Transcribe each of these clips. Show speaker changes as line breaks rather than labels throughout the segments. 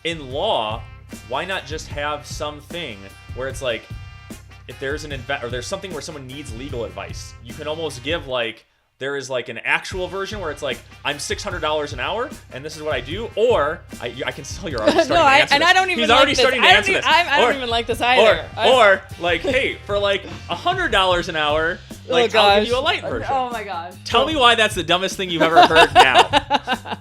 in law, why not just have something where it's like, if there's or there's something where someone needs legal advice, you can almost give like, there is like an actual version where it's like, I'm $600 an hour and this is what I do, or I can tell you're already starting to answer
and
this.
I don't even
He's
like
already
this.
starting to answer this.
I don't even like this either.
Or like, hey, for like $100 an hour, like I'll give you a light version.
Oh my gosh.
Tell me why that's the dumbest thing you've ever heard now.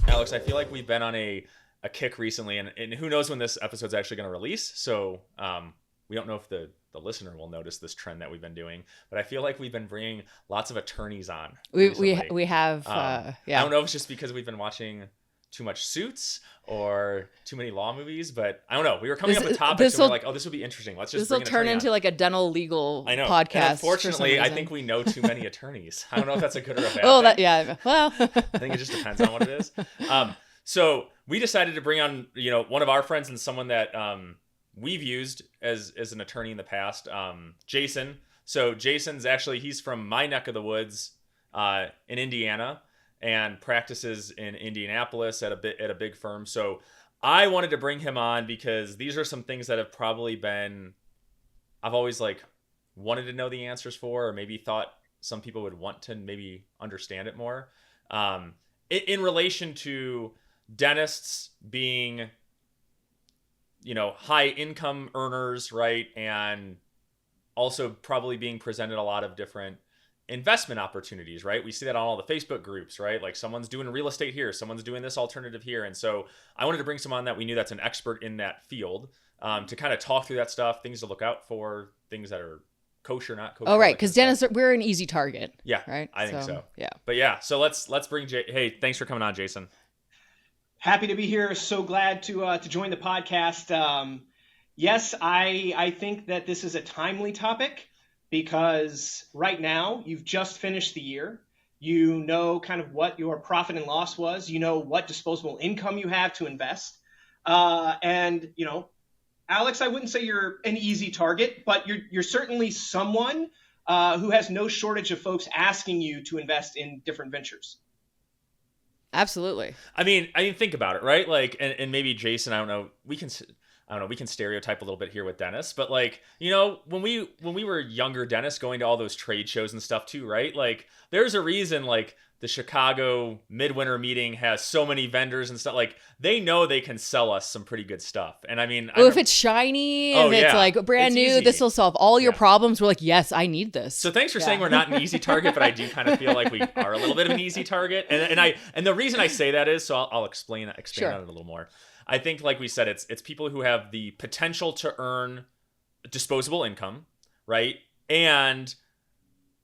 Alex, I feel like we've been on a kick recently, and who knows when this episode's actually going to release, so we don't know if the listener will notice this trend that we've been doing, but I feel like we've been bringing lots of attorneys on recently.
We have,
I don't know if it's just because we've been watching too much Suits or too many law movies, but I don't know. We were coming up with topics and we're like, oh, this would be interesting. Let's just
this will turn into like a dental legal podcast.
And unfortunately, I think we know too many attorneys. I don't know if that's a good or a bad thing.
Yeah. Well,
I think it just depends on what it is. So we decided to bring on, one of our friends and someone that we've used as an attorney in the past, Jason. So Jason's actually, he's from my neck of the woods in Indiana, and practices in Indianapolis at a big firm. So I wanted to bring him on because these are some things that have probably been, I've always like wanted to know the answers for, or maybe thought some people would want to maybe understand it more. In relation to dentists being, high income earners, right? And also probably being presented a lot of different investment opportunities, right? We see that on all the Facebook groups, right? Like someone's doing real estate here, someone's doing this alternative here. And so I wanted to bring someone that we knew that's an expert in that field to kind of talk through that stuff, things to look out for, things that are kosher, not kosher.
Oh, right. Because dentists, we're an easy target.
Yeah.
Right.
I think so.
Yeah.
But yeah, so let's bring hey, thanks for coming on, Jason.
Happy to be here. So glad to join the podcast. Yes, I think that this is a timely topic, because right now you've just finished the year. You know kind of what your profit and loss was. You know what disposable income you have to invest. And Alex, I wouldn't say you're an easy target, but you're certainly someone who has no shortage of folks asking you to invest in different ventures.
Absolutely.
I mean, think about it, right? Like, and maybe Jason, I don't know, we can stereotype a little bit here with dentists, but like, when we were younger dentists going to all those trade shows and stuff too, right? Like there's a reason like the Chicago midwinter meeting has so many vendors and stuff. Like they know they can sell us some pretty good stuff. And I mean,
if it's shiny, if it's like brand new, this will solve all your problems. We're like, yes, I need this.
So thanks for saying we're not an easy target, but I do kind of feel like we are a little bit of an easy target. And the reason I say that is, so I'll expand on it a little more. I think, like we said, it's people who have the potential to earn disposable income, right? And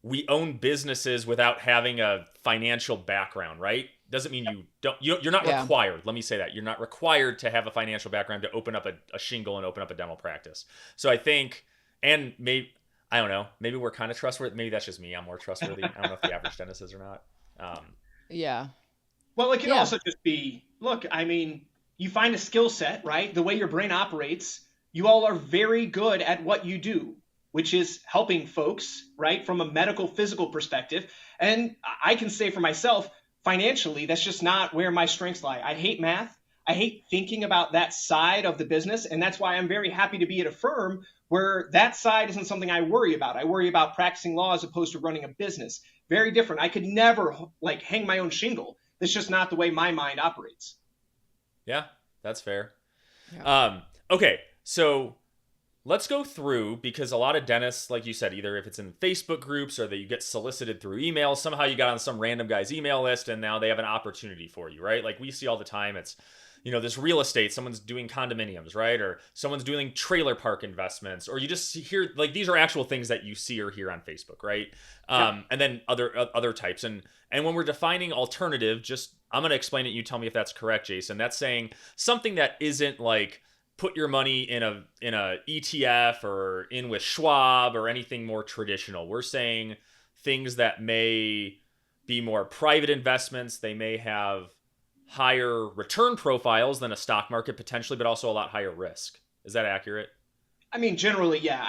we own businesses without having a financial background, right? Doesn't mean you're not required. Let me say that. You're not required to have a financial background to open up a shingle and open up a dental practice. So I think, and maybe, I don't know, maybe we're kind of trustworthy. Maybe that's just me. I'm more trustworthy. I don't know if the average dentist is or not.
Yeah.
Well, it can also just be, look, I mean, you find a skill set, right? The way your brain operates, you all are very good at what you do, which is helping folks, right? From a medical, physical perspective. And I can say for myself, financially, that's just not where my strengths lie. I hate math. I hate thinking about that side of the business. And that's why I'm very happy to be at a firm where that side isn't something I worry about. I worry about practicing law as opposed to running a business. Very different. I could never like hang my own shingle. That's just not the way my mind operates.
Yeah, that's fair. Yeah. Okay, so let's go through, because a lot of dentists, like you said, either if it's in Facebook groups or that you get solicited through email, somehow you got on some random guy's email list and now they have an opportunity for you, right? Like we see all the time, it's, this real estate, someone's doing condominiums, right? Or someone's doing trailer park investments, or you just hear, like, these are actual things that you see or hear on Facebook, right? And then other types. And when we're defining alternative, I'm going to explain it. You tell me if that's correct, Jason. That's saying something that isn't like put your money in a ETF or in with Schwab or anything more traditional. We're saying things that may be more private investments. They may have higher return profiles than a stock market potentially, but also a lot higher risk. Is that accurate?
I mean, generally, yeah.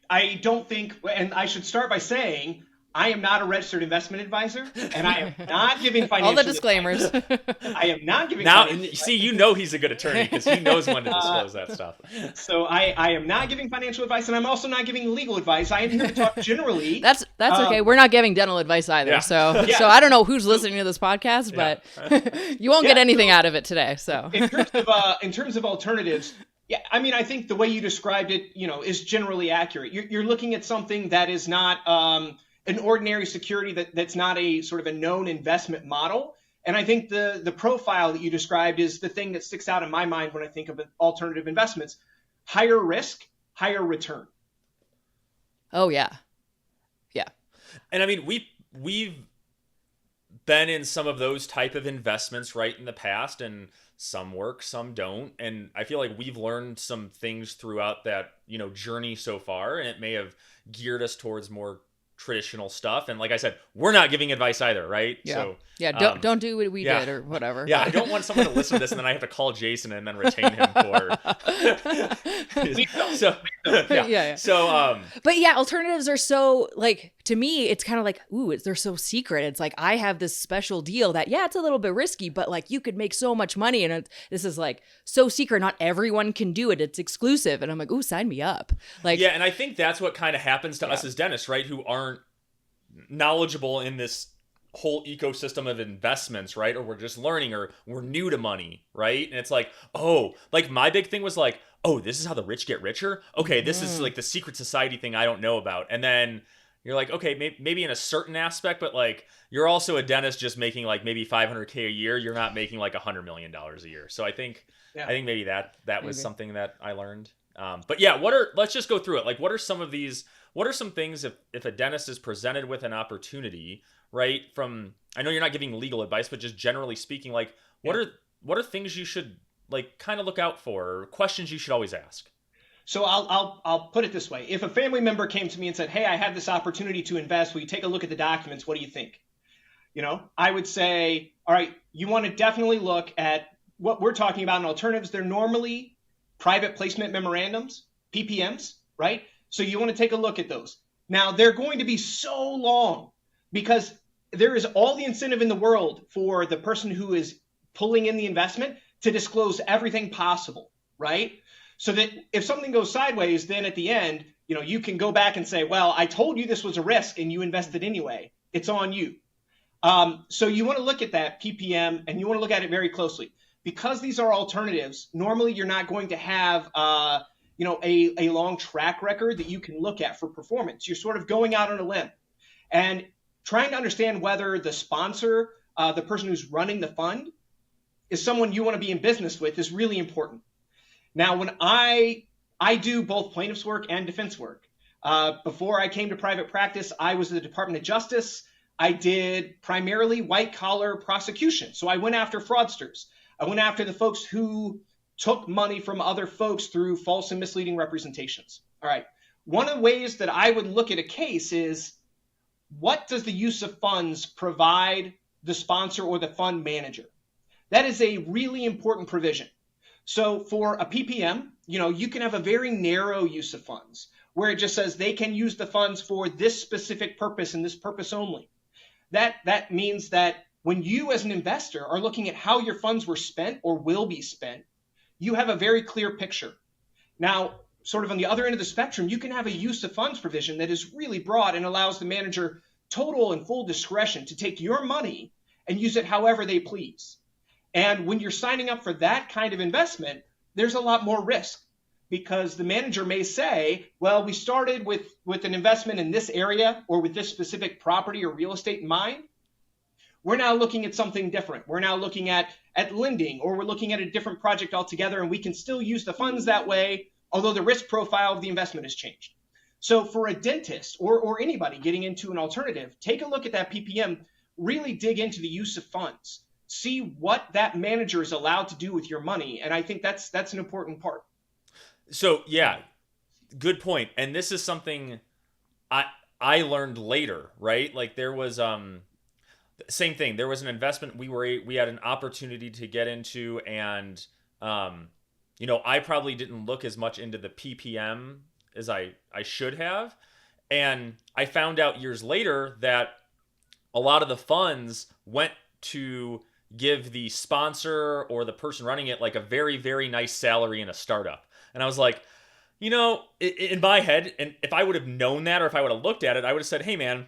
I don't think, and I should start by saying, I am not a registered investment advisor, and I am not giving financial
all the disclaimers.
I am not giving
now. See, you know he's a good attorney because he knows when to disclose that stuff.
So I am not giving financial advice, and I'm also not giving legal advice. I am here to talk generally.
That's okay. We're not giving dental advice either. Yeah. So I don't know who's listening to this podcast, but you won't get anything out of it today. So
in terms of alternatives. Yeah, I mean, I think the way you described it, is generally accurate. You're looking at something that is not an ordinary security that's not a sort of a known investment model. And I think the profile that you described is the thing that sticks out in my mind when I think of alternative investments. Higher risk, higher return.
Oh, yeah. Yeah.
And I mean, we've been in some of those type of investments right in the past, and some work, some don't. And I feel like we've learned some things throughout that, journey so far, and it may have geared us towards more traditional stuff. And like I said, we're not giving advice either, right?
Yeah.
So
don't do what we did or whatever.
Yeah, I don't want someone to listen to this and then I have to call Jason and then retain him for. So
but yeah, alternatives are so, like, to me, it's kind of like, they're so secret. It's like, I have this special deal that, it's a little bit risky, but like you could make so much money, and this is like so secret. Not everyone can do it. It's exclusive. And I'm like, sign me up. Like,
yeah, and I think that's what kind of happens to us as dentists, right? Who aren't knowledgeable in this whole ecosystem of investments, right? Or we're just learning, or we're new to money, right? And it's like, like my big thing was like, this is how the rich get richer. Okay, this is like the secret society thing I don't know about. And then you're like, okay, maybe in a certain aspect, but like you're also a dentist just making like maybe $500K a year. You're not making like $100 million a year. So I think maybe that was something that I learned. But yeah, let's just go through it. Like, what are some things if a dentist is presented with an opportunity, right? I know you're not giving legal advice, but just generally speaking, like what are things you should like kind of look out for, or questions you should always ask?
So I'll put it this way. If a family member came to me and said, "Hey, I have this opportunity to invest. Will you take a look at the documents? What do you think?" I would say, all right, you want to definitely look at what we're talking about in alternatives. They're normally private placement memorandums, PPMs, right? So you want to take a look at those. Now, they're going to be so long because there is all the incentive in the world for the person who is pulling in the investment to disclose everything possible, right? So that if something goes sideways, then at the end, you can go back and say, well, I told you this was a risk and you invested anyway. It's on you. So you want to look at that PPM and you want to look at it very closely. Because these are alternatives, normally you're not going to have a long track record that you can look at for performance. You're sort of going out on a limb and trying to understand whether the sponsor, the person who's running the fund, is someone you want to be in business with is really important. Now, when I do both plaintiff's work and defense work, before I came to private practice, I was in the Department of Justice. I did primarily white-collar prosecution. So I went after fraudsters. I went after the folks who took money from other folks through false and misleading representations. All right. One of the ways that I would look at a case is, what does the use of funds provide the sponsor or the fund manager? That is a really important provision. So for a PPM, you can have a very narrow use of funds where it just says they can use the funds for this specific purpose and this purpose only. That means that when you as an investor are looking at how your funds were spent or will be spent, you have a very clear picture. Now, sort of on the other end of the spectrum, you can have a use of funds provision that is really broad and allows the manager total and full discretion to take your money and use it however they please. And when you're signing up for that kind of investment, there's a lot more risk because the manager may say, well, we started with an investment in this area or with this specific property or real estate in mind. We're now looking at something different. We're now looking at lending, or we're looking at a different project altogether, and we can still use the funds that way, although the risk profile of the investment has changed. So for a dentist or anybody getting into an alternative, take a look at that PPM, really dig into the use of funds. See what that manager is allowed to do with your money. And I think that's an important part.
So, yeah, good point. And this is something I learned later, right? Like there was Same thing. There was an investment we had an opportunity to get into, and I probably didn't look as much into the PPM as I should have. And I found out years later that a lot of the funds went to give the sponsor or the person running it like a very, very nice salary in a startup. And I was like, in my head, and if I would have known that, or if I would have looked at it, I would have said, hey man,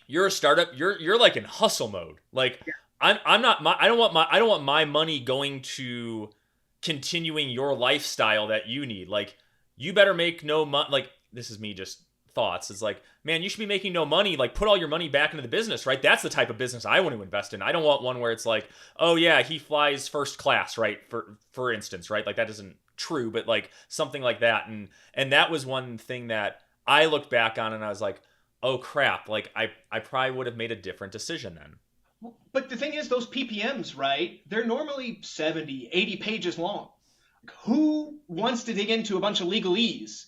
you're a startup, you're like in hustle mode. Like I'm not I don't want my money going to continuing your lifestyle that you need. Like, you better make no money. Like, this is me just thoughts. It's like, man, you should be making no money. Like, put all your money back into the business, right? That's the type of business I want to invest in. I don't want one where it's like, oh yeah, he flies first class, right? For instance, right? Like, that isn't true, but like something like that. And that was one thing that I looked back on and I was like, oh crap, like I probably would have made a different decision then.
But the thing is, those PPMs, right, they're normally 70, 80 pages long. Who wants to dig into a bunch of legalese?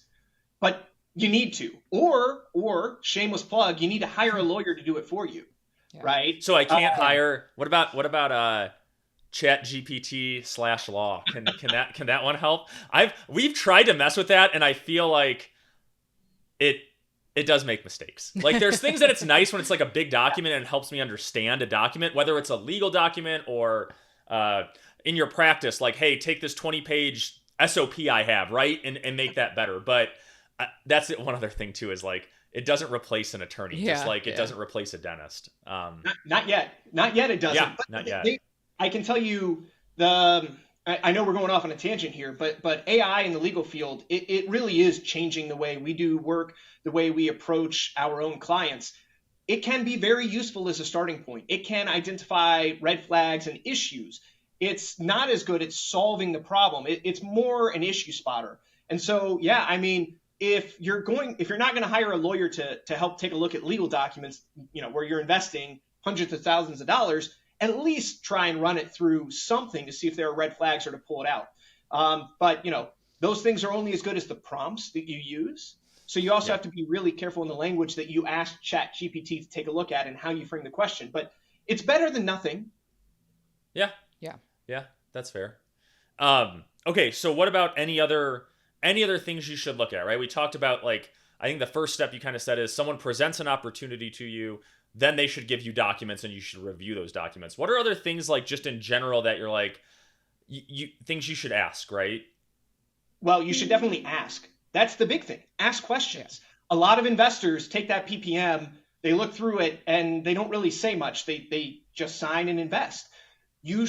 But you need to. Or shameless plug, you need to hire a lawyer to do it for you, right?
So I can't hire. What about Chat GPT/law? Can that one help? We've tried to mess with that, and I feel like it does make mistakes. Like, there's things that it's nice when it's like a big document and it helps me understand a document, whether it's a legal document or in your practice, like, hey, take this 20-page SOP I have, right? And make that better. But that's it. One other thing too is like, it doesn't replace an attorney, just like it doesn't replace a dentist.
Not yet. Not yet it doesn't.
Yeah,
but
not yet.
I can tell you I know we're going off on a tangent here, but AI in the legal field, it really is changing the way we do work, the way we approach our own clients. It can be very useful as a starting point. It can identify red flags and issues. It's not as good at solving the problem. It's more an issue spotter. And so, yeah, I mean, if you're not going to hire a lawyer to help take a look at legal documents, where you're investing hundreds of thousands of dollars, at least try and run it through something to see if there are red flags or to pull it out. But those things are only as good as the prompts that you use. So you also have to be really careful in the language that you ask Chat GPT to take a look at and how you frame the question. But it's better than nothing.
Yeah, that's fair. Okay, so what about any other things you should look at, right? We talked about, like, I think the first step you kind of said is someone presents an opportunity to you, then they should give you documents and you should review those documents. What are other things, like, just in general that you're like, things you should ask, right?
Well, you should definitely ask. That's the big thing. Ask questions. A lot of investors take that PPM, they look through it, and they don't really say much. They just sign and invest. You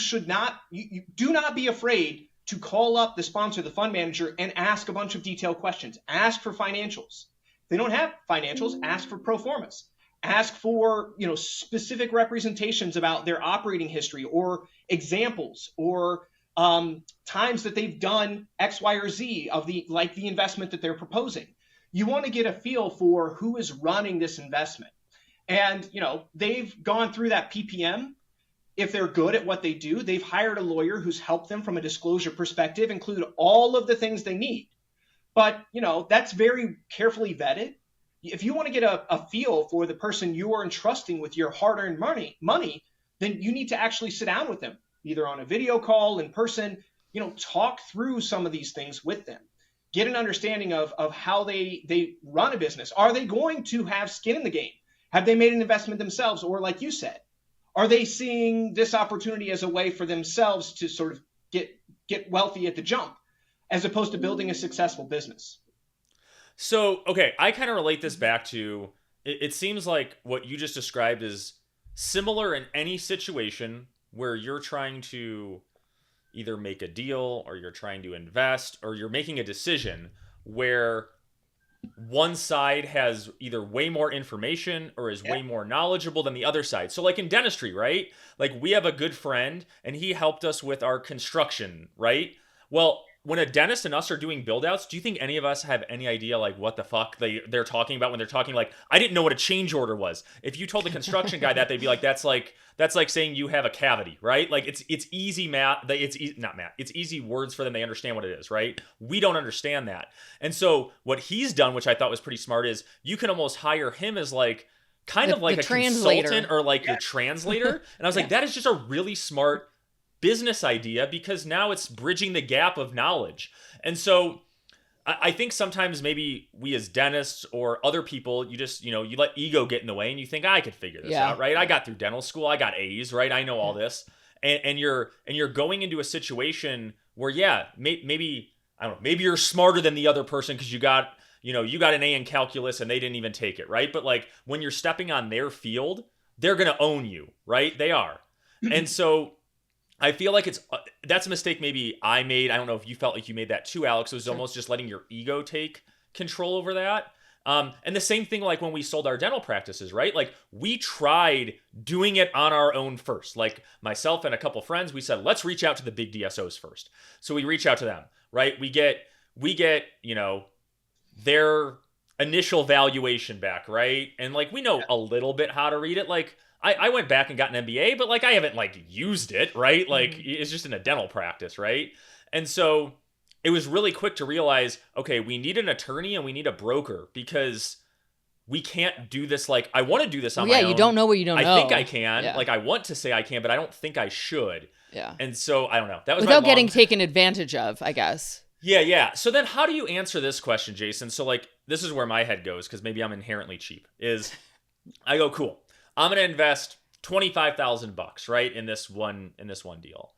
do not be afraid to call up the sponsor, the fund manager, and ask a bunch of detailed questions. Ask for financials. If they don't have financials, ask for pro formas. Ask for specific representations about their operating history or examples or times that they've done X, Y, or Z of the investment that they're proposing. You want to get a feel for who is running this investment. And they've gone through that PPM. If they're good at what they do, they've hired a lawyer who's helped them from a disclosure perspective, include all of the things they need. But that's very carefully vetted. If you want to get a feel for the person you are entrusting with your hard-earned money, then you need to actually sit down with them, either on a video call, in person, talk through some of these things with them. Get an understanding of how they run a business. Are they going to have skin in the game? Have they made an investment themselves? Or like you said, are they seeing this opportunity as a way for themselves to sort of get wealthy at the jump, as opposed to building a successful business?
So, okay, I kind of relate this back to, it seems like what you just described is similar in any situation where you're trying to either make a deal or you're trying to invest or you're making a decision where one side has either way more information or is way more knowledgeable than the other side. So like in dentistry, right? Like, we have a good friend and he helped us with our construction, right? Well, when a dentist and us are doing build outs, do you think any of us have any idea like what the fuck they're talking about when they're talking like, I didn't know what a change order was? If you told the construction guy that, they'd be like, that's like saying you have a cavity, right? Like, it's easy math. Not math. It's easy words for them. They understand what it is, right? We don't understand that. And so what he's done, which I thought was pretty smart, is you can almost hire him as like kind of like a
translator.
consultant or like your translator. And I was like, that is just a really smart business idea, because now it's bridging the gap of knowledge. And so I think sometimes maybe we as dentists or other people, you just, you let ego get in the way and you think, I could figure this out, right? I got through dental school. I got A's, right? I know all this. And you're going into a situation where, maybe, I don't know, maybe you're smarter than the other person because you got an A in calculus and they didn't even take it, right? But like when you're stepping on their field, they're going to own you, right? They are. And so I feel like that's a mistake maybe I made. I don't know if you felt like you made that too, Alex. It was almost just letting your ego take control over that. And the same thing like when we sold our dental practices, right? Like we tried doing it on our own first. Like myself and a couple friends, we said, let's reach out to the big DSOs first. So we reach out to them, right? We get, their initial valuation back, right? And like we know a little bit how to read it. Like I went back and got an MBA, but like I haven't like used it, right? Like it's just in a dental practice, right? And so it was really quick to realize, okay, we need an attorney and we need a broker, because we can't do this. Like I want to do this on my own.
You don't know what you don't know.
I think I can. Like I want to say I can, but I don't think I should.
Yeah.
And so I don't know. That was
without getting taken advantage of, I guess.
Yeah. So then how do you answer this question, Jason? So like this is where my head goes, because maybe I'm inherently cheap, is I go, cool, I'm going to invest $25,000, right? In this one deal.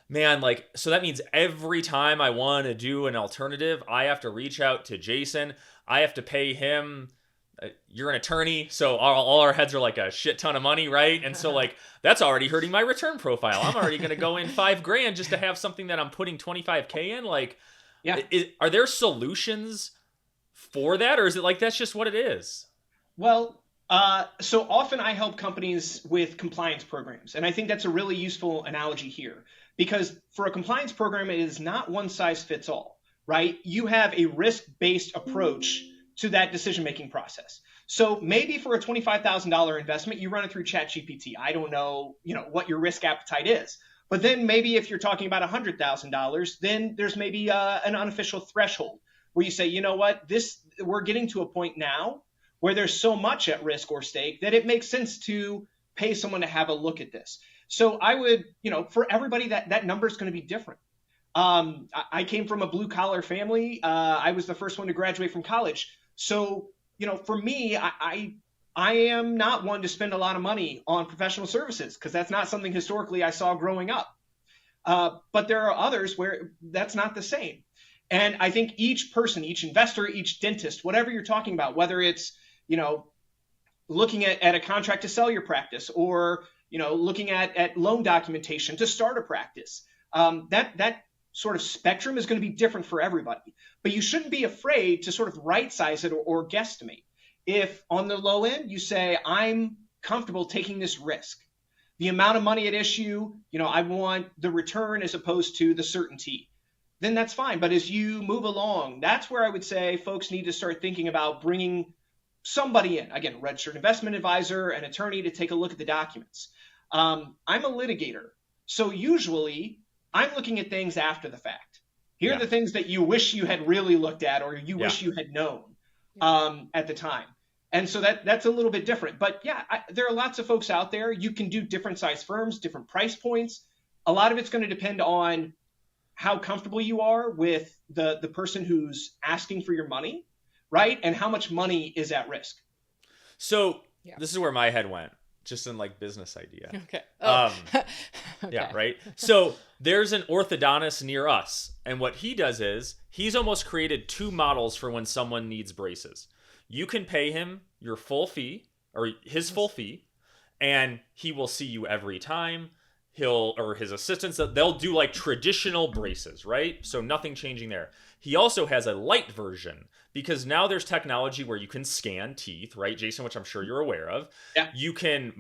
Man, like, so that means every time I want to do an alternative, I have to reach out to Jason. I have to pay him. You're an attorney, so all our heads are like a shit ton of money, right? And so like, that's already hurting my return profile. I'm already going to go in $5,000 just to have something that I'm putting $25,000 in. Like, are there solutions for that? Or is it like, that's just what it is?
Well, so often I help companies with compliance programs. And I think that's a really useful analogy here, because for a compliance program, it is not one size fits all, right? You have a risk-based approach to that decision-making process. So maybe for a $25,000 investment, you run it through ChatGPT. I don't know, what your risk appetite is. But then maybe if you're talking about $100,000, then there's maybe an unofficial threshold where you say, you know what, we're getting to a point now where there's so much at risk or stake that it makes sense to pay someone to have a look at this. So I would, for everybody, that number is going to be different. I came from a blue collar family. I was the first one to graduate from college. So, for me, I am not one to spend a lot of money on professional services, because that's not something historically I saw growing up. But there are others where that's not the same. And I think each person, each investor, each dentist, whatever you're talking about, whether it's, looking at a contract to sell your practice, or, looking at loan documentation to start a practice, that sort of spectrum is going to be different for everybody. But you shouldn't be afraid to sort of right size it or guesstimate. If on the low end, you say, I'm comfortable taking this risk, the amount of money at issue, I want the return as opposed to the certainty, then that's fine. But as you move along, that's where I would say folks need to start thinking about bringing somebody in, again, a registered investment advisor, an attorney, to take a look at the documents. I'm a litigator. So usually I'm looking at things after the fact. Here are the things that you wish you had really looked at, or you wish you had known at the time. And so that's a little bit different. But there are lots of folks out there. You can do different size firms, different price points. A lot of it's going to depend on how comfortable you are with the person who's asking for your money, right? And how much money is at risk.
So this is where my head went, just in like business idea.
Okay.
Okay. Yeah, right. So there's an orthodontist near us, and what he does is he's almost created two models for when someone needs braces. You can pay him your full fee, or his full fee, and he will see you every time. Or his assistants, they'll do like traditional braces, right? So nothing changing there. He also has a light version, because now there's technology where you can scan teeth, right, Jason, which I'm sure you're aware of.
Yeah.
You can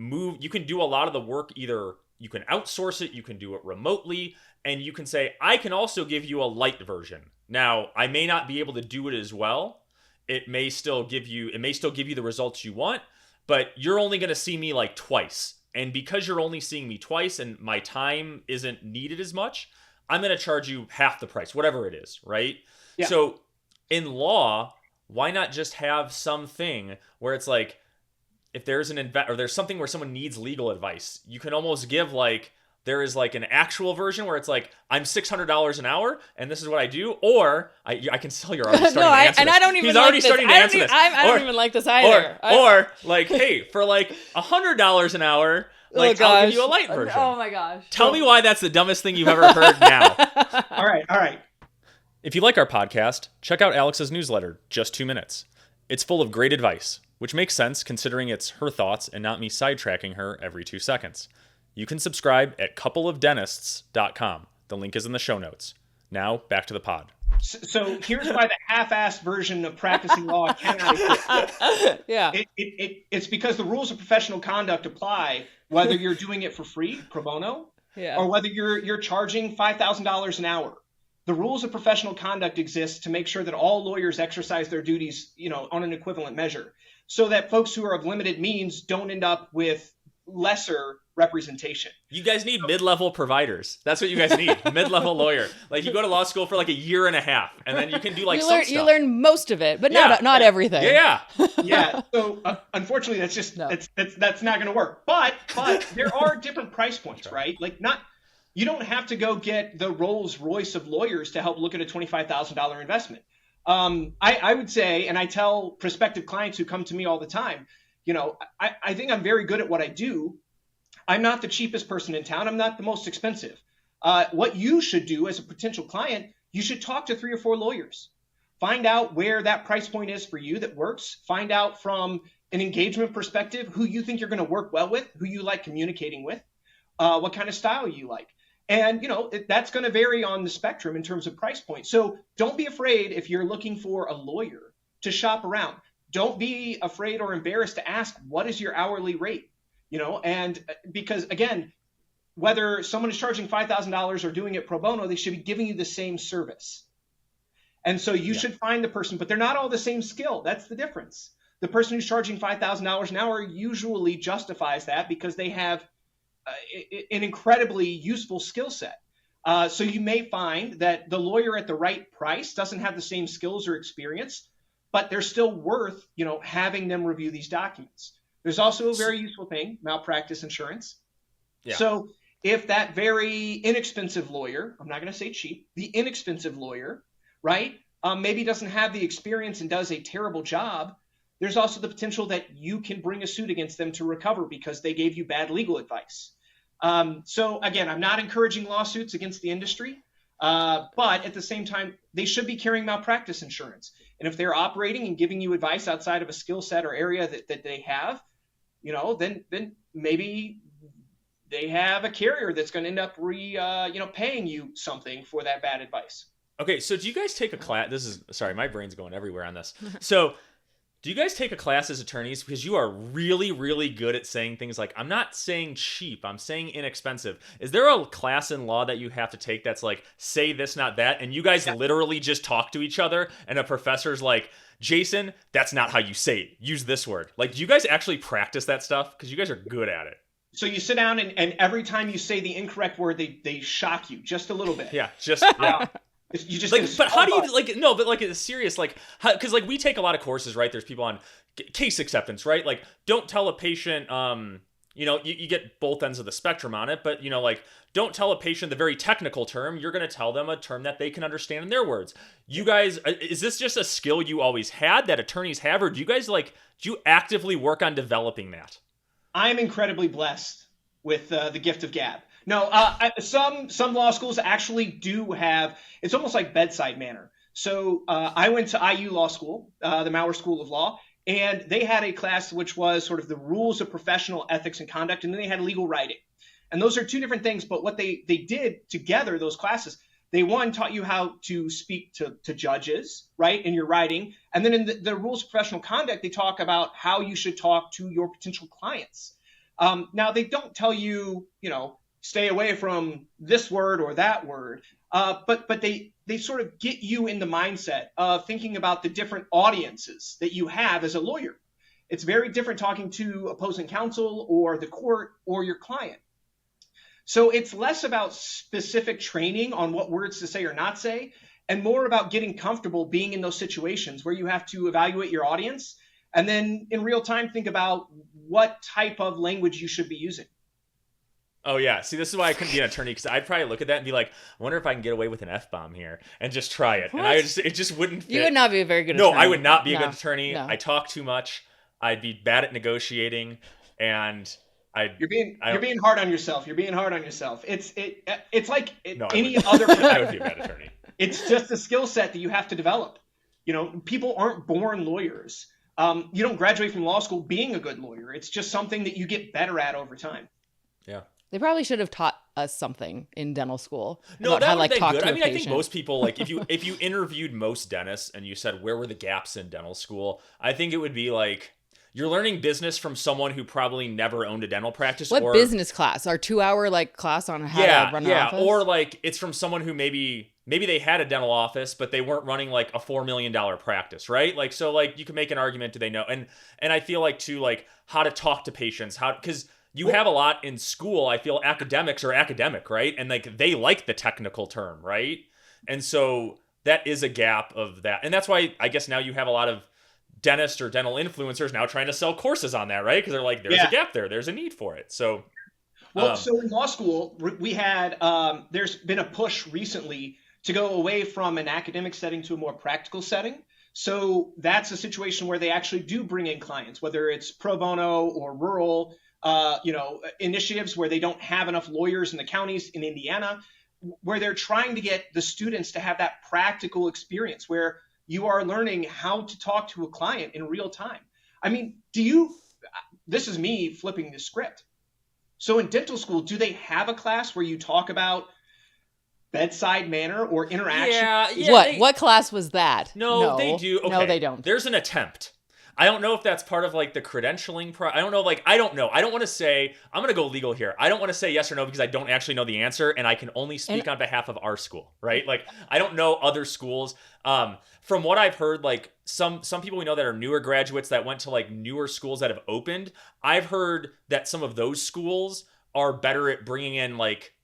do a lot of the work, either you can outsource it, you can do it remotely, and you can say, I can also give you a light version. Now, I may not be able to do it as well. It may still give you the results you want, but you're only going to see me like twice. And because you're only seeing me twice and my time isn't needed as much, I'm going to charge you half the price, whatever it is, right? Yeah. So in law, why not just have something where it's like, if there's or there's something where someone needs legal advice, you can almost give like, there is like an actual version where it's like, I'm $600 an hour and this is what I do. Or I can tell you're already starting to answer
and
this.
I don't even
He's
like
already
this.
starting to answer this.
I don't even like this either.
Or like, hey, for like $100 an hour, like I'll give you a light version.
Oh my gosh.
Tell me why that's the dumbest thing you've ever heard now.
All right.
If you like our podcast, check out Alex's newsletter, Just 2 Minutes. It's full of great advice, which makes sense considering it's her thoughts and not me sidetracking her every 2 seconds. You can subscribe at coupleofdentists.com. The link is in the show notes. Now, back to the pod.
So here's why the half-assed version of practicing law cannot exist.
Yeah.
It's because the rules of professional conduct apply whether you're doing it for free, pro bono, or whether you're charging $5,000 an hour. The rules of professional conduct exist to make sure that all lawyers exercise their duties, on an equivalent measure, so that folks who are of limited means don't end up with lesser representation.
You guys need mid-level providers. That's what you guys need. Mid-level lawyer. Like you go to law school for like a year and a half, and then you can do like
you learn most of it, but not everything.
Yeah.
Yeah. So unfortunately, that's just that's not going to work. But there are different price points, right? Like you don't have to go get the Rolls Royce of lawyers to help look at a $25,000 investment. I would say, and I tell prospective clients who come to me all the time, I think I'm very good at what I do. I'm not the cheapest person in town. I'm not the most expensive. What you should do as a potential client, you should talk to 3 or 4 lawyers. Find out where that price point is for you that works. Find out from an engagement perspective who you think you're going to work well with, who you like communicating with, what kind of style you like. And, that's going to vary on the spectrum in terms of price point. So don't be afraid if you're looking for a lawyer to shop around. Don't be afraid or embarrassed to ask, what is your hourly rate? And because, again, whether someone is charging $5,000 or doing it pro bono, they should be giving you the same service. And so you should find the person, but they're not all the same skill. That's the difference. The person who's charging $5,000 an hour usually justifies that because they have an incredibly useful skill set. So you may find that the lawyer at the right price doesn't have the same skills or experience, but they're still worth, having them review these documents. There's also a very useful thing, malpractice insurance. Yeah. So if that very inexpensive lawyer, I'm not going to say cheap, the inexpensive lawyer, right, maybe doesn't have the experience and does a terrible job, there's also the potential that you can bring a suit against them to recover because they gave you bad legal advice. So again, I'm not encouraging lawsuits against the industry, but at the same time, they should be carrying malpractice insurance. And if they're operating and giving you advice outside of a skill set or area that they have, then maybe they have a carrier that's going to end up paying you something for that bad advice.
Okay, so do you guys take a class? Sorry, my brain's going everywhere on this. So do you guys take a class as attorneys? Because you are really, really good at saying things like, I'm not saying cheap, I'm saying inexpensive. Is there a class in law that you have to take that's like, say this, not that? And you guys literally just talk to each other and a professor's like, Jason, that's not how you say it. Use this word. Like, do you guys actually practice that stuff? Because you guys are good at it.
So you sit down and every time you say the incorrect word, they shock you just a little bit.
Yeah, You just like, but how do you like? No, but like it's serious. Like, because like we take a lot of courses, right? There's people on case acceptance, right? Like, don't tell a patient. You get both ends of the spectrum on it, but like, don't tell a patient the very technical term. You're going to tell them a term that they can understand in their words. You guys, is this just a skill you always had that attorneys have, or do you actively work on developing that?
I'm incredibly blessed with the gift of gab. No, some law schools actually do have, it's almost like bedside manner. So I went to IU Law School, the Maurer School of Law, and they had a class which was sort of the rules of professional ethics and conduct, and then they had legal writing. And those are two different things, but what they did together, those classes, they taught you how to speak to judges, right, in your writing. And then in the rules of professional conduct, they talk about how you should talk to your potential clients. Now, they don't tell you, stay away from this word or that word, but they sort of get you in the mindset of thinking about the different audiences that you have as a lawyer. It's very different talking to opposing counsel or the court or your client. So it's less about specific training on what words to say or not say, and more about getting comfortable being in those situations where you have to evaluate your audience And then in real time, think about what type of language you should be using.
Oh yeah. See, this is why I couldn't be an attorney, because I'd probably look at that and be like, I wonder if I can get away with an F-bomb here and just try it.
What?
And it just wouldn't fit.
You would not be a very good attorney.
No, I would not be a
No.
good attorney.
No.
I talk too much. I'd be bad at negotiating, and
You're being hard on yourself. You're being hard on yourself. It's like
No,
any
I
other.
I would be a bad attorney.
It's just a skill set that you have to develop. You know, people aren't born lawyers. You don't graduate from law school being a good lawyer. It's just something that you get better at over time.
Yeah.
They probably should have taught us something in dental school.
No,
about
that
how,
would
like,
have
talk
been good.
to
I mean,
a
I think
patient.
most people, like, if you interviewed most dentists and you said, where were the gaps in dental school? I think it would be like, you're learning business from someone who probably never owned a dental practice.
What business class? Our 2-hour like class on how to run an office?
Or like it's from someone who maybe they had a dental office, but they weren't running like a $4 million practice, right? Like, so like you can make an argument, do they know? And I feel like too, like how to talk to patients, because you have a lot in school. I feel academics are academic, right? And like they like the technical term, right? And so that is a gap of that. And that's why I guess now you have a lot of dentists or dental influencers now trying to sell courses on that, right? Because they're like, there's a gap there. There's a need for it. So,
well, so in law school, we had, there's been a push recently to go away from an academic setting to a more practical setting. So that's a situation where they actually do bring in clients, whether it's pro bono or rural, initiatives where they don't have enough lawyers in the counties in Indiana, where they're trying to get the students to have that practical experience where you are learning how to talk to a client in real time. I mean, this is me flipping the script. So in dental school, do they have a class where you talk about bedside manner or interaction?
Yeah. What class was that?
No, they do. Okay.
No, they don't.
There's an attempt. I don't know if that's part of like the credentialing. I don't know. Like, I don't know. I don't want to say, I'm going to go legal here. I don't want to say yes or no because I don't actually know the answer and I can only speak on behalf of our school, right? Like, I don't know other schools. From what I've heard, like some people we know that are newer graduates that went to like newer schools that have opened, I've heard that some of those schools are better at bringing in like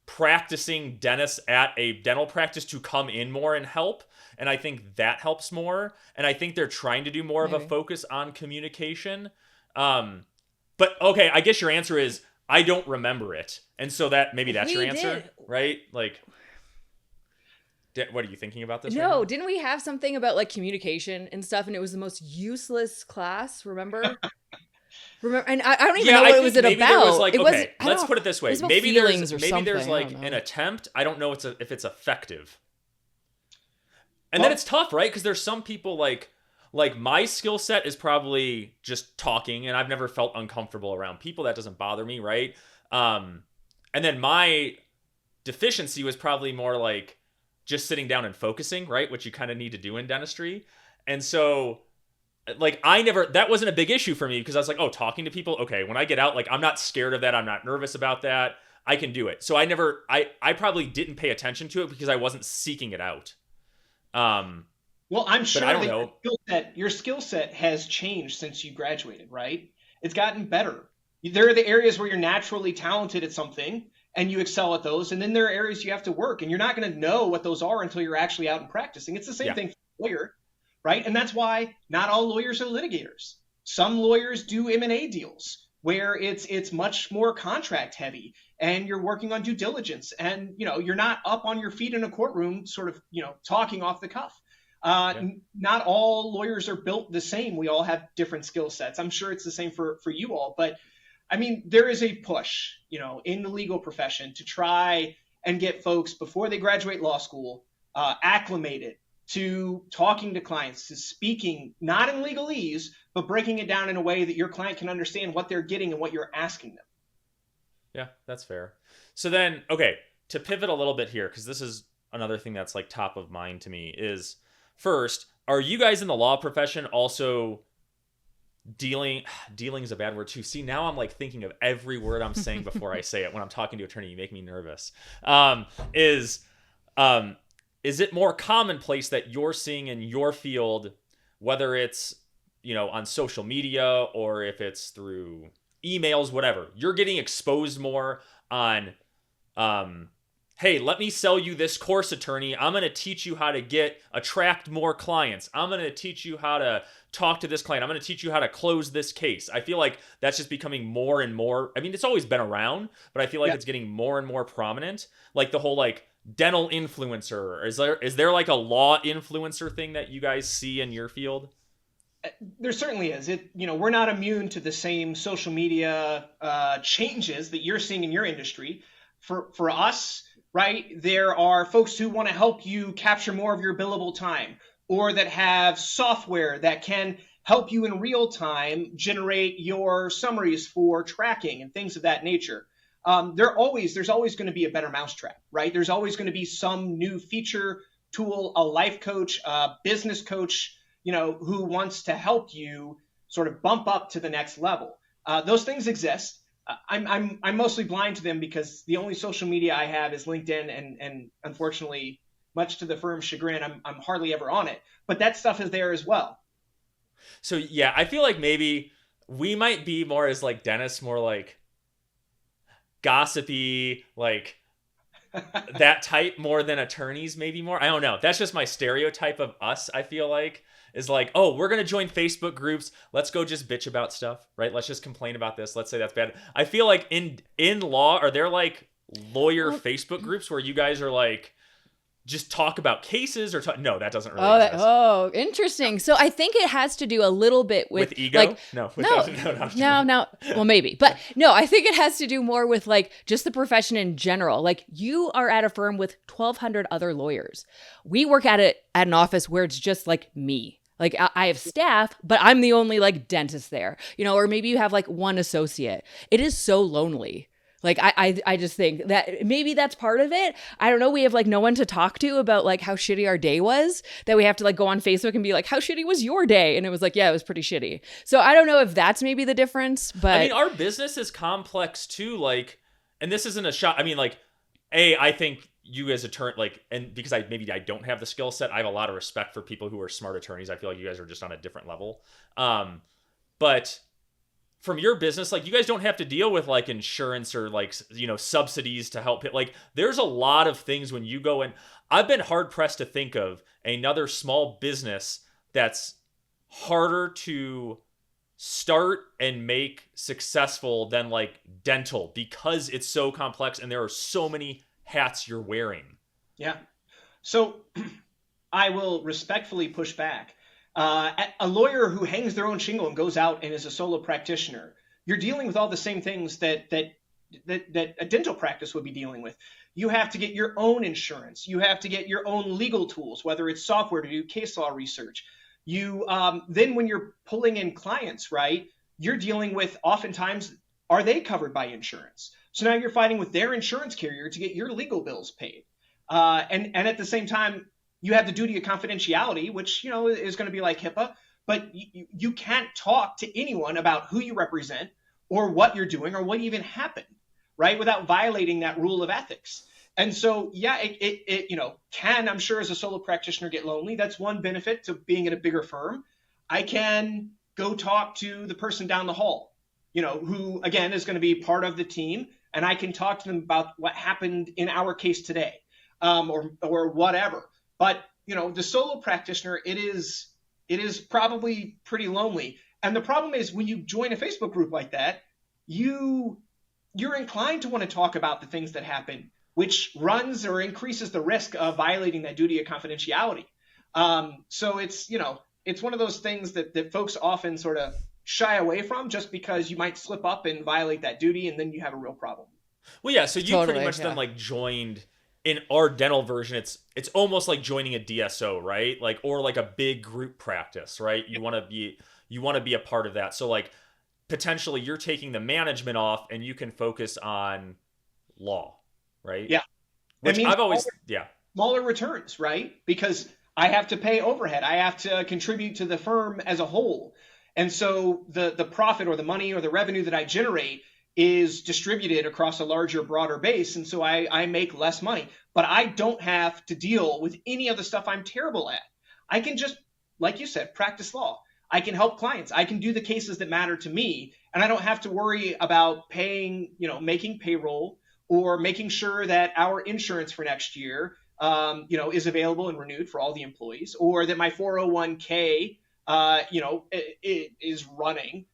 practicing dentists at a dental practice to come in more and help. And I think that helps more. And I think they're trying to do more of a focus on communication. But okay, I guess your answer is I don't remember it. And so that's your answer, right? Like, what are you thinking about this?
No, didn't we have something about like communication and stuff? And it was the most useless class, remember? And I don't even know what it was about.
Was like, let's put it this way. Maybe there's like an attempt. I don't know if it's effective. And then it's tough, right? Because there's some people like my skill set is probably just talking, and I've never felt uncomfortable around people. That doesn't bother me, right? And then my deficiency was probably more like just sitting down and focusing, right? Which you kind of need to do in dentistry. And so like that wasn't a big issue for me because I was like, oh, talking to people. Okay. When I get out, like I'm not scared of that. I'm not nervous about that. I can do it. So I probably didn't pay attention to it because I wasn't seeking it out.
Well, I'm sure
I don't know.
Your skill set has changed since you graduated, right? It's gotten better. There are the areas where you're naturally talented at something and you excel at those. And then there are areas you have to work and you're not going to know what those are until you're actually out and practicing. It's the same thing for a lawyer, right? And that's why not all lawyers are litigators. Some lawyers do M&A deals where it's much more contract heavy and you're working on due diligence and, you're not up on your feet in a courtroom sort of, talking off the cuff. Not all lawyers are built the same. We all have different skill sets. I'm sure it's the same for you all, but I mean, there is a push, in the legal profession to try and get folks before they graduate law school, acclimated to talking to clients, to speaking, not in legalese, but breaking it down in a way that your client can understand what they're getting and what you're asking them.
Yeah, that's fair. So then, okay, to pivot a little bit here, because this is another thing that's like top of mind to me is, first, are you guys in the law profession also dealing is a bad word too. See, now I'm like thinking of every word I'm saying before I say it. When I'm talking to an attorney, you make me nervous. Is it more commonplace that you're seeing in your field, whether it's, on social media or if it's through emails, whatever, you're getting exposed more on hey, let me sell you this course, attorney. I'm going to teach you how to attract more clients. I'm going to teach you how to talk to this client. I'm going to teach you how to close this case. I feel like that's just becoming more and more. I mean, it's always been around, but I feel like it's getting more and more prominent. Like the whole like dental influencer. Is there like a law influencer thing that you guys see in your field?
There certainly is. We're not immune to the same social media changes that you're seeing in your industry. For us, right, there are folks who want to help you capture more of your billable time, or that have software that can help you in real time generate your summaries for tracking and things of that nature. There's always going to be a better mousetrap, right? There's always going to be some new feature, tool, a life coach, a business coach, who wants to help you sort of bump up to the next level. Those things exist. I'm mostly blind to them because the only social media I have is LinkedIn, and unfortunately, much to the firm's chagrin, I'm hardly ever on it. But that stuff is there as well.
So yeah, I feel like maybe we might be more as like Dennis, more like gossipy, like that type more than attorneys, maybe more. I don't know. That's just my stereotype of us, I feel like. Is like, oh, we're going to join Facebook groups. Let's go just bitch about stuff, right? Let's just complain about this. Let's say that's bad. I feel like in law, are there like lawyer Facebook groups where you guys are like, just talk about cases or talk? No, that doesn't really exist.
Interesting. So I think it has to do a little bit with
ego.
Like,
No.
Well, maybe, but no, I think it has to do more with like just the profession in general. Like you are at a firm with 1,200 other lawyers. We work at an office where it's just like me. Like I have staff, but I'm the only like dentist there, or maybe you have like one associate. It is so lonely. Like, I just think that maybe that's part of it. I don't know. We have like no one to talk to about like how shitty our day was, that we have to like go on Facebook and be like, how shitty was your day? And it was like, yeah, it was pretty shitty. So I don't know if that's maybe the difference, but
I mean, our business is complex too. Like, and this isn't a shot. I mean, like, I think you as attorney, like, and because I don't have the skill set, I have a lot of respect for people who are smart attorneys. I feel like you guys are just on a different level. But from your business, like you guys don't have to deal with like insurance or like, subsidies to help it. Like there's a lot of things when you go in. I've been hard pressed to think of another small business that's harder to start and make successful than like dental, because it's so complex and there are so many hats you're wearing.
Yeah. So I will respectfully push back. A lawyer who hangs their own shingle and goes out and is a solo practitioner, you're dealing with all the same things that a dental practice would be dealing with. You have to get your own insurance. You have to get your own legal tools, whether it's software to do case law research. You then when you're pulling in clients, right, you're dealing with oftentimes, are they covered by insurance? So now you're fighting with their insurance carrier to get your legal bills paid. And at the same time, you have the duty of confidentiality, which, is going to be like HIPAA, but you can't talk to anyone about who you represent or what you're doing or what even happened, right, without violating that rule of ethics. And so, yeah, it can, I'm sure, as a solo practitioner, get lonely. That's one benefit to being at a bigger firm. I can go talk to the person down the hall, who, again, is going to be part of the team, and I can talk to them about what happened in our case today, or whatever. But, the solo practitioner, it is probably pretty lonely. And the problem is when you join a Facebook group like that, you're inclined to want to talk about the things that happen, which runs or increases the risk of violating that duty of confidentiality. So it's one of those things that folks often sort of shy away from, just because you might slip up and violate that duty, and then you have a real problem.
Well, yeah, so you pretty much then like joined. In our dental version, it's almost like joining a DSO, right? Like, or like a big group practice, right? You want to be a part of that. So like potentially you're taking the management off and you can focus on law, right?
Yeah.
Which I've always,
smaller returns, right? Because I have to pay overhead. I have to contribute to the firm as a whole. And so the profit or the money or the revenue that I generate is distributed across a larger, broader base. And so I make less money, but I don't have to deal with any of the stuff I'm terrible at. I can just, like you said, practice law. I can help clients. I can do the cases that matter to me. And I don't have to worry about paying, making payroll or making sure that our insurance for next year, is available and renewed for all the employees, or that my 401k, is running.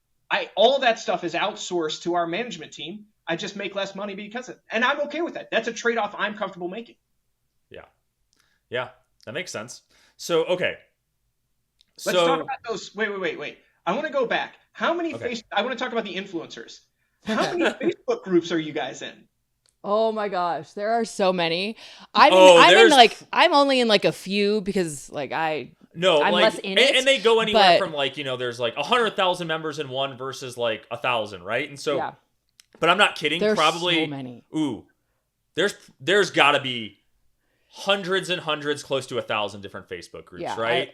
All that stuff is outsourced to our management team. I just make less money because of it. And I'm okay with that. That's a trade-off I'm comfortable making.
Yeah. Yeah, that makes sense. So, okay.
Let's talk about those. Wait. I want to go back. How many I want to talk about the influencers. How many Facebook groups are you guys in?
Oh my gosh, there are so many. I'm only in like a few because like I'm less in it.
And they go anywhere from like, there's like 100,000 members in one versus like 1,000, right? And so, but I'm not kidding.
There's
probably
so many.
There's got to be hundreds and hundreds, close to 1,000 different Facebook groups, right?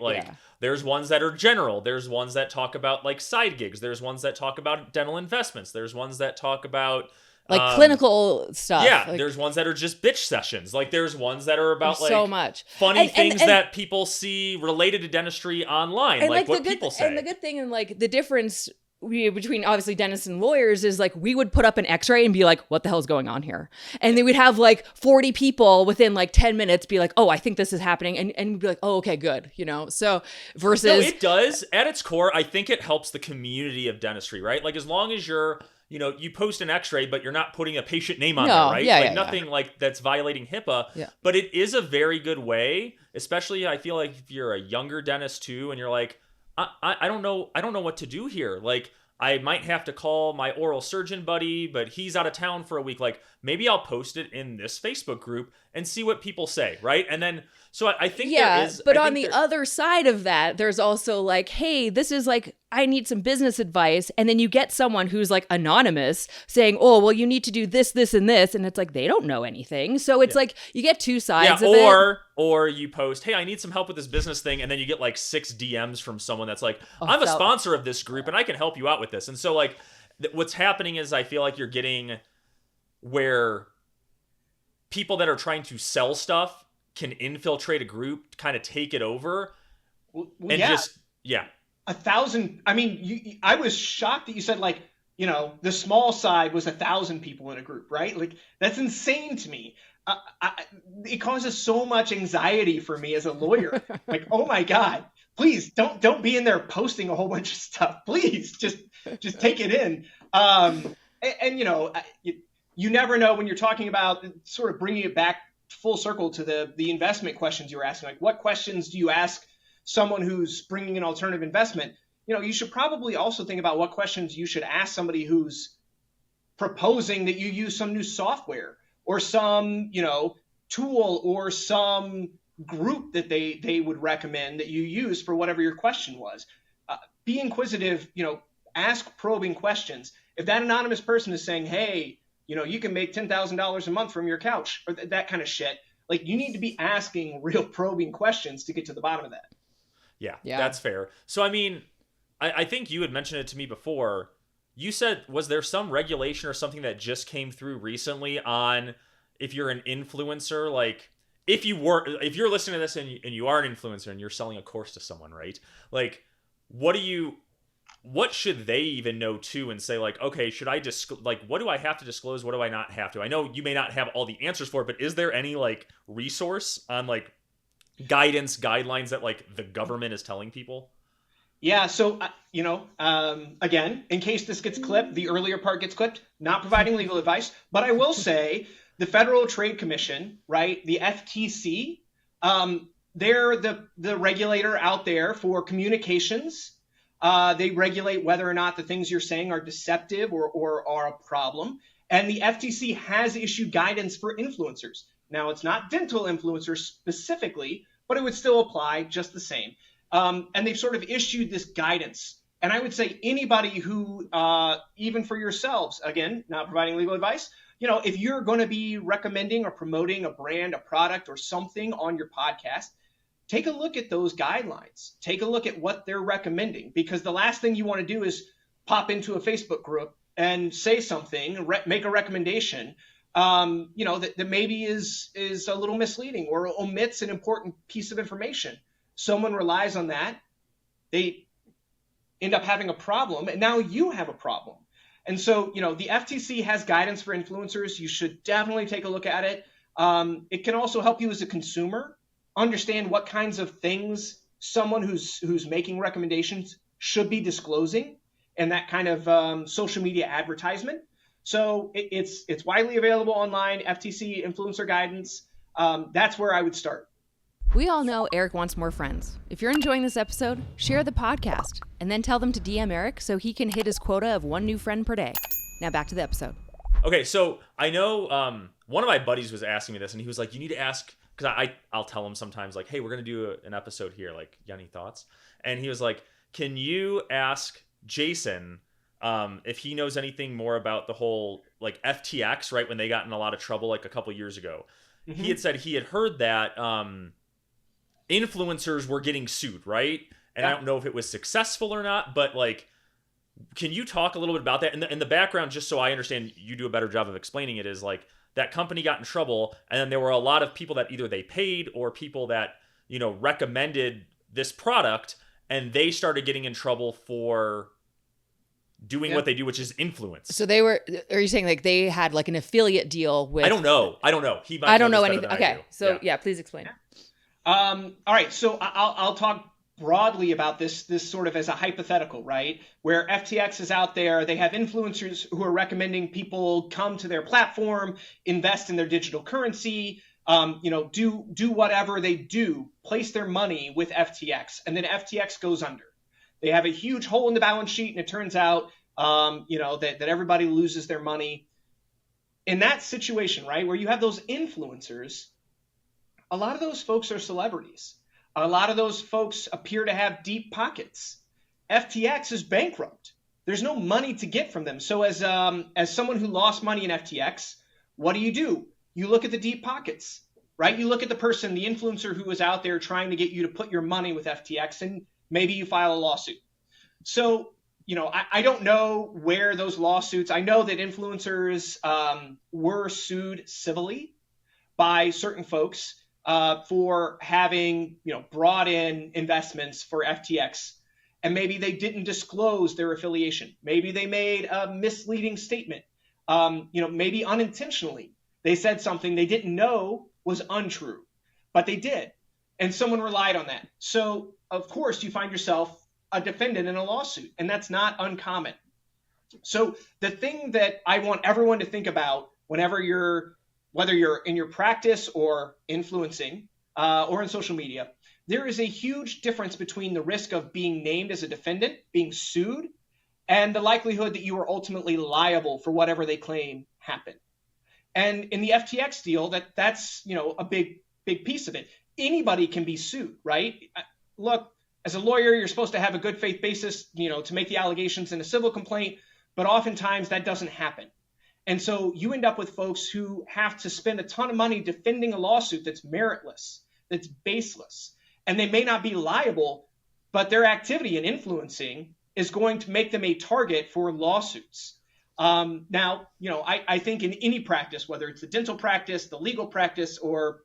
There's ones that are general. There's ones that talk about like side gigs. There's ones that talk about dental investments. There's ones that talk about
like clinical stuff.
Yeah,
like,
there's ones that are just bitch sessions. Like there's ones that are about like
so much
funny things that people see related to dentistry online, like what people say.
And the good thing and like the difference between obviously dentists and lawyers is like we would put up an x-ray and be like, what the hell is going on here? And then we'd have like 40 people within like 10 minutes be like, oh, I think this is happening. And we'd be like, oh, okay, good. So versus.
No, it does. At its core, I think it helps the community of dentistry, right? Like as long as you're, you post an x-ray, but you're not putting a patient name on there, right? Nothing like that's violating HIPAA.
Yeah.
But it is a very good way, especially I feel like if you're a younger dentist too, and you're like, I don't know what to do here. Like I might have to call my oral surgeon buddy, but he's out of town for a week. Like maybe I'll post it in this Facebook group and see what people say, right? And then so I think there is.
But on the other side of that, there's also like, hey, this is like I need some business advice, and then you get someone who's like anonymous saying, oh, well, you need to do this, this, and this, and it's like they don't know anything. So it's like you get two sides of it.
Or you post, hey, I need some help with this business thing, and then you get like 6 DMs from someone that's like, I'm a sponsor of this group, and I can help you out with this. And so like what's happening is I feel like you're getting where people that are trying to sell stuff can infiltrate a group, kind of take it over, just
1,000. I mean, I was shocked that you said like, the small side was 1,000 people in a group, right? Like that's insane to me. It causes so much anxiety for me as a lawyer. Like, oh my God, please don't be in there posting a whole bunch of stuff. Please just take it in. You never know when you're talking about sort of bringing it back full circle to the investment questions you were asking. Like, what questions do you ask someone who's bringing an alternative investment? You should probably also think about what questions you should ask somebody who's proposing that you use some new software or some, tool or some group that they would recommend that you use for whatever your question was. Be inquisitive, ask probing questions. If that anonymous person is saying, hey, you can make $10,000 a month from your couch or that kind of shit, like you need to be asking real probing questions to get to the bottom of that.
Yeah, that's fair. So, I mean, I think you had mentioned it to me before. You said, was there some regulation or something that just came through recently on if you're an influencer, like if you're listening to this and you are an influencer and you're selling a course to someone, right? Like, what should they even know too and say like, okay, should I what do I have to disclose? What do I not have to? I know you may not have all the answers for it, but is there any like resource on like guidelines that like the government is telling people?
Yeah. So, again, in case this gets clipped, the earlier part gets clipped, not providing legal advice, but I will say the Federal Trade Commission, right? The FTC, they're the regulator out there for communications. They regulate whether or not the things you're saying are deceptive or are a problem. And the FTC has issued guidance for influencers. Now, it's not dental influencers specifically, but it would still apply just the same. And they've sort of issued this guidance. And I would say anybody who, even for yourselves, again, not providing legal advice, if you're going to be recommending or promoting a brand, a product, or something on your podcast, take a look at those guidelines. Take a look at what they're recommending, because the last thing you want to do is pop into a Facebook group and say something, make a recommendation, that maybe is a little misleading or omits an important piece of information. Someone relies on that. They end up having a problem, and now you have a problem. And so, the FTC has guidance for influencers. You should definitely take a look at it. It can also help you as a consumer understand what kinds of things someone who's making recommendations should be disclosing in that kind of social media advertisement. So it's widely available online, FTC influencer guidance. That's where I would start.
We all know Eric wants more friends. If you're enjoying this episode, share the podcast and then tell them to DM Eric so he can hit his quota of 1 new friend per day. Now back to the episode.
Okay, so I know one of my buddies was asking me this, and he was like, you need to ask, because I'll tell him sometimes, like, hey, we're going to do an episode here, like, you got any thoughts? And he was like, can you ask Jason if he knows anything more about the whole, like, FTX, right, when they got in a lot of trouble, like, a couple years ago. Mm-hmm. He had said he had heard that influencers were getting sued, right? And I don't know if it was successful or not, but, like, can you talk a little bit about that? And the background, just so I understand, you do a better job of explaining it, is like that company got in trouble, and then there were a lot of people that either they paid or people that, recommended this product, and they started getting in trouble for doing what they do, which is influence.
So are you saying like they had like an affiliate deal with?
I don't know. He might.
I don't know anything. Okay. So please explain.
All right. So I'll talk broadly about this sort of as a hypothetical, right? Where FTX is out there, they have influencers who are recommending people come to their platform, invest in their digital currency, do whatever they do, place their money with FTX, and then FTX goes under. They have a huge hole in the balance sheet, and it turns out, that everybody loses their money. In that situation, right, where you have those influencers, a lot of those folks are celebrities. A lot of those folks appear to have deep pockets. FTX is bankrupt. There's no money to get from them. So as someone who lost money in FTX, what do? You look at the deep pockets, right? You look at the person, the influencer who was out there trying to get you to put your money with FTX, and maybe you file a lawsuit. So, I don't know where those lawsuits, I know that influencers were sued civilly by certain folks for having, brought in investments for FTX, and maybe they didn't disclose their affiliation. Maybe they made a misleading statement. Maybe unintentionally they said something they didn't know was untrue, but they did, and someone relied on that. So of course you find yourself a defendant in a lawsuit, and that's not uncommon. So the thing that I want everyone to think about whenever whether you're in your practice or influencing or in social media, there is a huge difference between the risk of being named as a defendant, being sued, and the likelihood that you are ultimately liable for whatever they claim happened. And in the FTX deal, that's a big piece of it. Anybody can be sued, right? Look, as a lawyer, you're supposed to have a good faith basis, to make the allegations in a civil complaint, but oftentimes that doesn't happen. And so you end up with folks who have to spend a ton of money defending a lawsuit that's meritless, that's baseless. And they may not be liable, but their activity in influencing is going to make them a target for lawsuits. Now, I think in any practice, whether it's the dental practice, the legal practice, or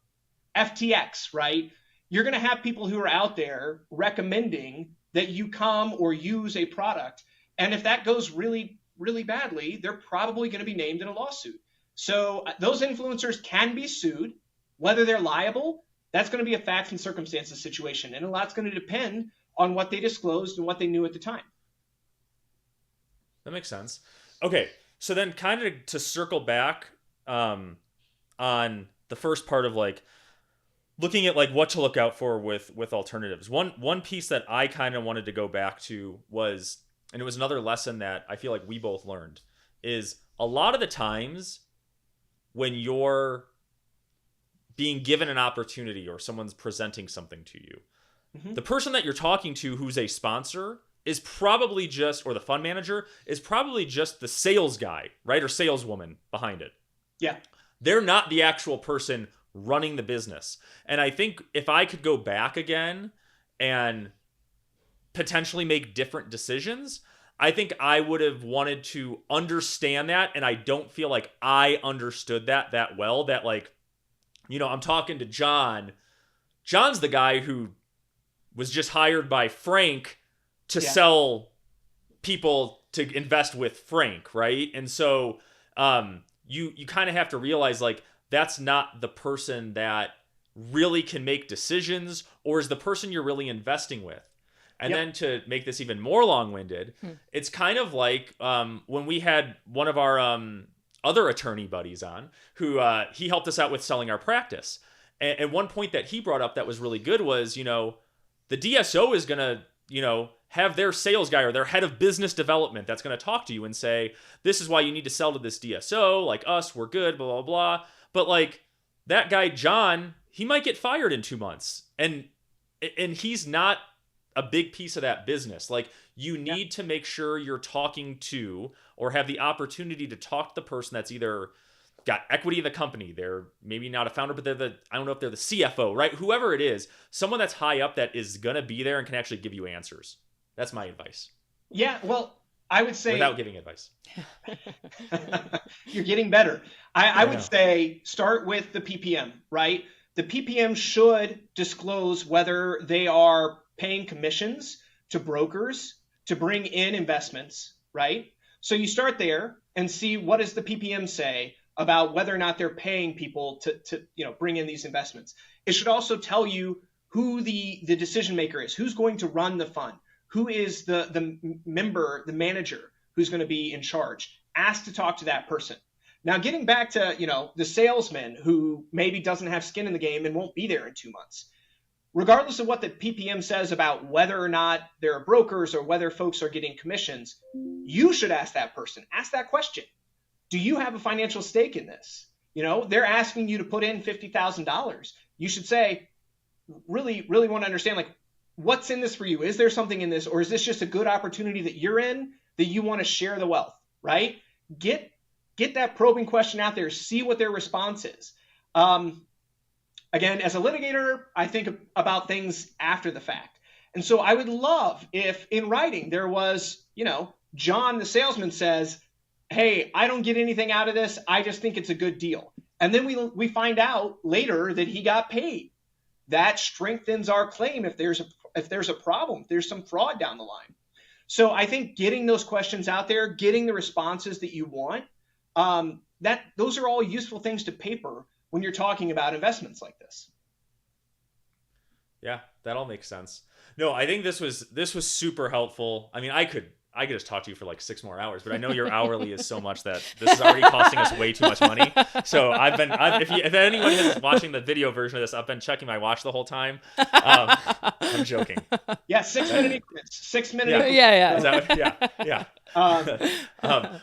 FTX, right, you're going to have people who are out there recommending that you come or use a product. And if that goes really, really badly, they're probably going to be named in a lawsuit. So those influencers can be sued. Whether they're liable, that's going to be a facts and circumstances situation. And a lot's going to depend on what they disclosed and what they knew at the time.
That makes sense. Okay, so then kind of to circle back on the first part of like looking at like what to look out for with alternatives. One piece that I kind of wanted to go back to was, and it was another lesson that I feel like we both learned, is a lot of the times when you're being given an opportunity or someone's presenting something to you, the person that you're talking to who's a sponsor is probably just, or the fund manager is probably just the sales guy, right? Or saleswoman behind it.
Yeah.
They're not the actual person running the business. And I think if I could go back again and potentially make different decisions, I think I would have wanted to understand that. And I don't feel like I understood that well, that like, I'm talking to John. John's the guy who was just hired by Frank to sell people to invest with Frank, right? And so you kind of have to realize like that's not the person that really can make decisions or is the person you're really investing with. And then to make this even more long-winded, it's kind of like when we had one of our other attorney buddies on who he helped us out with selling our practice. And one point that he brought up that was really good was, the DSO is going to, have their sales guy or their head of business development that's going to talk to you and say, this is why you need to sell to this DSO, like us, we're good, blah, blah, blah. But like that guy, John, he might get fired in 2 months. And he's not a big piece of that business. Like you need to make sure you're talking to or have the opportunity to talk to the person that's either got equity in the company. They're maybe not a founder, but I don't know if they're the CFO, right? Whoever it is, someone that's high up that is going to be there and can actually give you answers. That's my advice.
Yeah, well, I would say...
Without giving advice.
You're getting better. I would say start with the PPM, right? The PPM should disclose whether they are paying commissions to brokers to bring in investments, right? So you start there and see what does the PPM say about whether or not they're paying people to bring in these investments. It should also tell you who the decision maker is, who's going to run the fund, who is the member, the manager who's going to be in charge. Ask to talk to that person. Now, getting back to the salesman who maybe doesn't have skin in the game and won't be there in 2 months. Regardless of what the PPM says about whether or not there are brokers or whether folks are getting commissions, you should ask that person. Ask that question. Do you have a financial stake in this? They're asking you to put in $50,000. You should say, really, really want to understand, like, what's in this for you? Is there something in this, or is this just a good opportunity that you're in that you want to share the wealth, right? Get that probing question out there. See what their response is. Again, as a litigator, I think about things after the fact. And so I would love if in writing there was, John, the salesman says, hey, I don't get anything out of this. I just think it's a good deal. And then we find out later that he got paid. That strengthens our claim if there's a problem, if there's some fraud down the line. So I think getting those questions out there, getting the responses that you want, those are all useful things to paper when you're talking about investments like this.
Yeah, that all makes sense. No, I think this was super helpful. I mean, I could just talk to you for like 6 more hours, but I know your hourly is so much that this is already costing us way too much money. So if anyone is watching the video version of this, I've been checking my watch the whole time. I'm joking.
Yeah, 6 minute increments. 6 minute increments.
Yeah.
Is that yeah.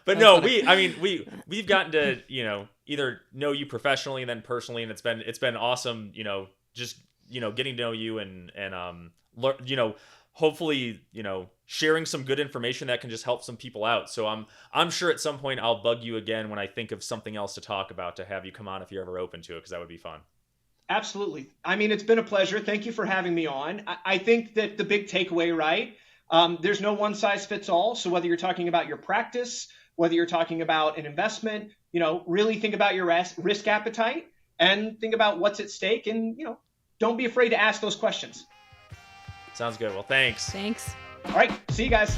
But no, we've gotten to, either know you professionally and then personally, and it's been awesome, just, getting to know you and hopefully, sharing some good information that can just help some people out. So I'm sure at some point I'll bug you again when I think of something else to talk about to have you come on if you're ever open to it, because that would be fun.
Absolutely. I mean, it's been a pleasure. Thank you for having me on. I think that the big takeaway, right? There's no one size fits all. So whether you're talking about your practice, whether you're talking about an investment, really think about your risk appetite and think about what's at stake, and, don't be afraid to ask those questions.
Sounds good. Well, thanks.
Thanks.
All right. See you guys.